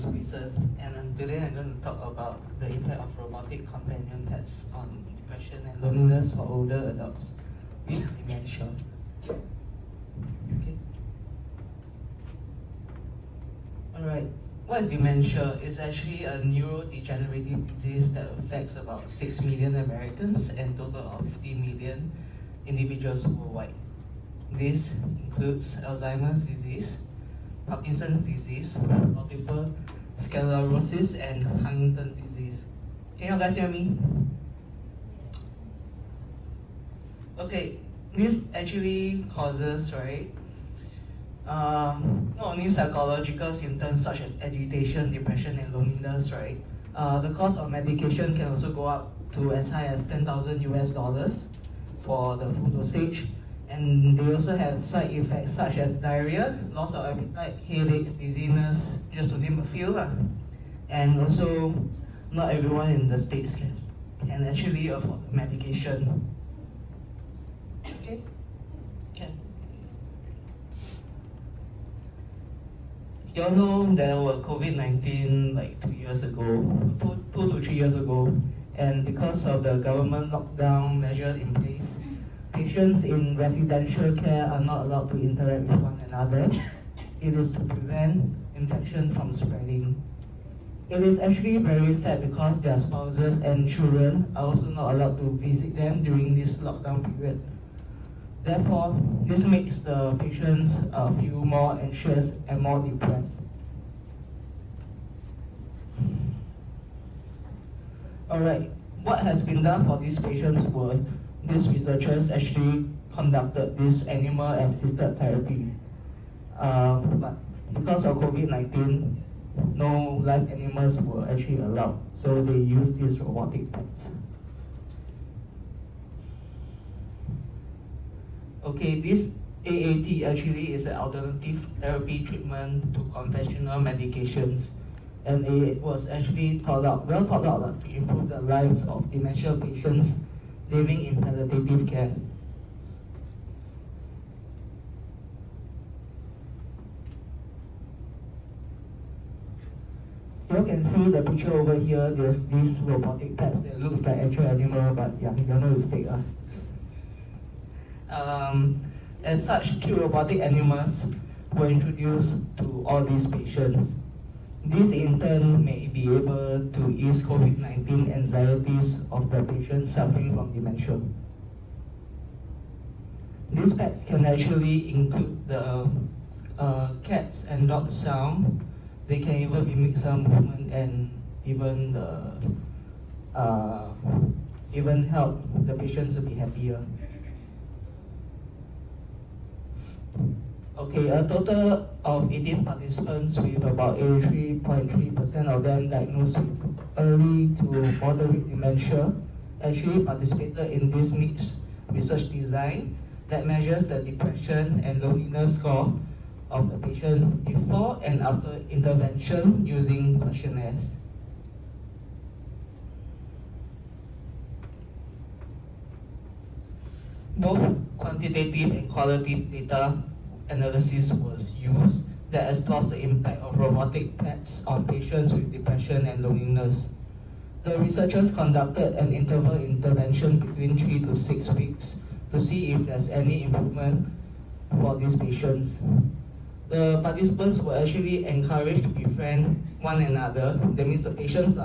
is Britain, and today I'm going to talk about the impact of robotic companion pets on depression and loneliness for older adults with dementia. Okay. Alright, what is dementia? It's actually a neurodegenerative disease that affects about 6 million Americans and total of 50 million individuals worldwide. This includes Alzheimer's disease, Parkinson's disease, multiple sclerosis, and Huntington's disease. Can you guys hear me? Okay, this actually causes, right, not only psychological symptoms such as agitation, depression, and loneliness, right? The cost of medication can also go up to as high as $10,000 for the full dosage. And they also have side effects such as diarrhea, loss of appetite, headaches, dizziness, just to name a few. And also, not everyone in the States can actually afford medication. Okay? Can. You all know there were COVID-19 like 2 years ago, two to 3 years ago, and because of the government lockdown measures in place, patients in residential care are not allowed to interact with one another. It is to prevent infection from spreading. It is actually very sad because their spouses and children are also not allowed to visit them during this lockdown period. Therefore, this makes the patients feel more anxious and more depressed. Alright, what has been done for these patients was these researchers actually conducted this animal-assisted therapy. But because of COVID-19, no live animals were actually allowed, so they used these robotic pets. Okay, this AAT actually is an alternative therapy treatment to conventional medications, and it was actually well thought out to improve the lives of dementia patients living in palliative care. You can see the picture over here. There's these robotic pets that looks like actual animal, but yeah, you know it's fake. As such, cute robotic animals were introduced to all these patients. This in turn may be able to ease COVID-19 anxieties of the patients suffering from dementia. These pets can actually include the cats and dog sound. They can even mimic some movement and even help the patients to be happier. Okay, a total of 18 participants with about 83.3% of them diagnosed with early to moderate dementia actually participated in this mixed research design that measures the depression and loneliness score of the patient before and after intervention using questionnaires. Both quantitative and qualitative data analysis was used that explores the impact of robotic pets on patients with depression and loneliness. The researchers conducted an interval intervention between 3 to 6 weeks to see if there's any improvement for these patients. The participants were actually encouraged to befriend one another, that means the patients,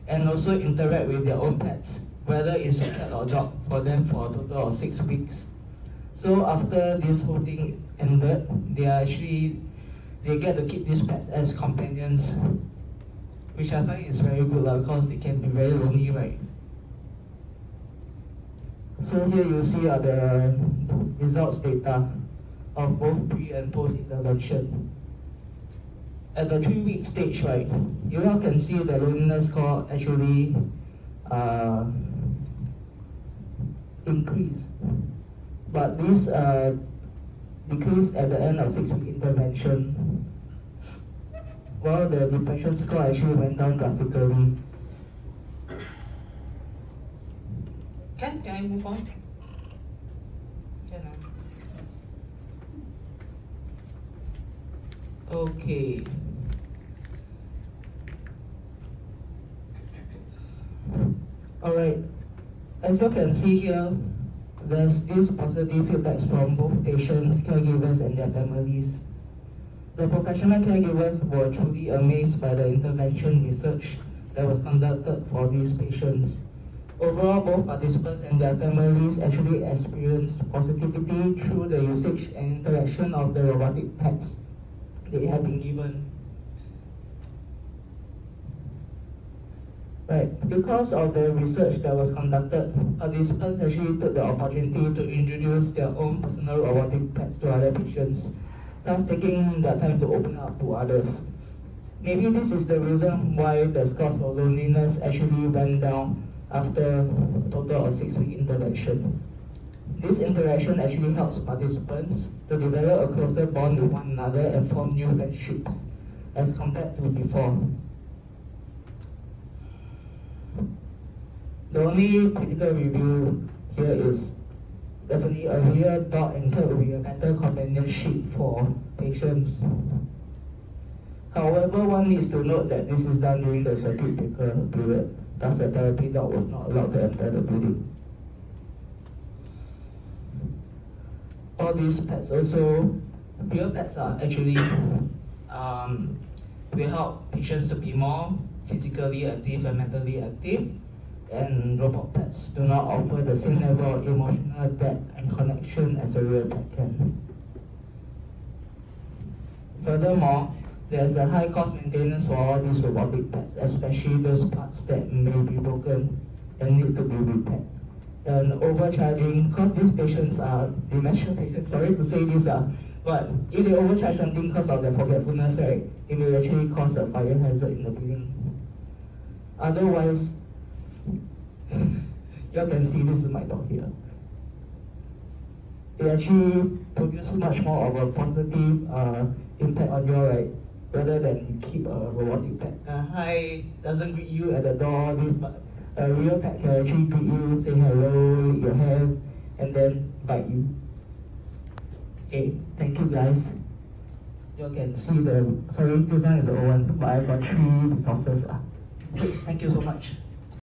and also interact with their own pets, whether it's a cat or dog, for them for a total of 6 weeks. So after this whole thing ended, they get to keep these pets as companions, which I find is very good because they can be very lonely, right? So here you see the results data of both pre and post intervention. At the 3-week stage, right, you all can see the loneliness score actually increase. But this decreased at the end of 6-week intervention, while the depression score actually went down drastically. Can I move on? Can I? Okay. Alright, as you can see here, there's these positive feedbacks from both patients, caregivers, and their families. The professional caregivers were truly amazed by the intervention research that was conducted for these patients. Overall, both participants and their families actually experienced positivity through the usage and interaction of the robotic pets they have been given. Right, because of the research that was conducted, participants actually took the opportunity to introduce their own personal robotic pets to other patients, thus taking their time to open up to others. Maybe this is the reason why the scores for loneliness actually went down after a total of 6-week intervention. This interaction actually helps participants to develop a closer bond with one another and form new friendships as compared to before. The only critical review here is definitely a real dog and cat will be a better companionship for patients. However, one needs to note that this is done during the circuit breaker period, thus the therapy dog was not allowed to enter the building. All these pets also, real pets are actually will help patients to be more physically active and mentally active, and robot pets do not offer the same level of emotional depth and connection as a real pet can. Furthermore, there's a high cost maintenance for all these robotic pets, especially those parts that may be broken and needs to be repaired. And overcharging, because these patients are dementia patients, sorry to say this, but if they overcharge something because of their forgetfulness, right, it may actually cause a fire hazard in the building. Otherwise, you can see this is my dog here. They actually produce much more of a positive impact on you, right? Rather than you keep a robotic pet. Hi, doesn't greet you at the door, this, but a real pet can actually greet you, say hello, lick your hand, and then bite you. Okay, thank you guys. You can see the, sorry, this one is the old one, but I've got 3 resources. Thank you so much.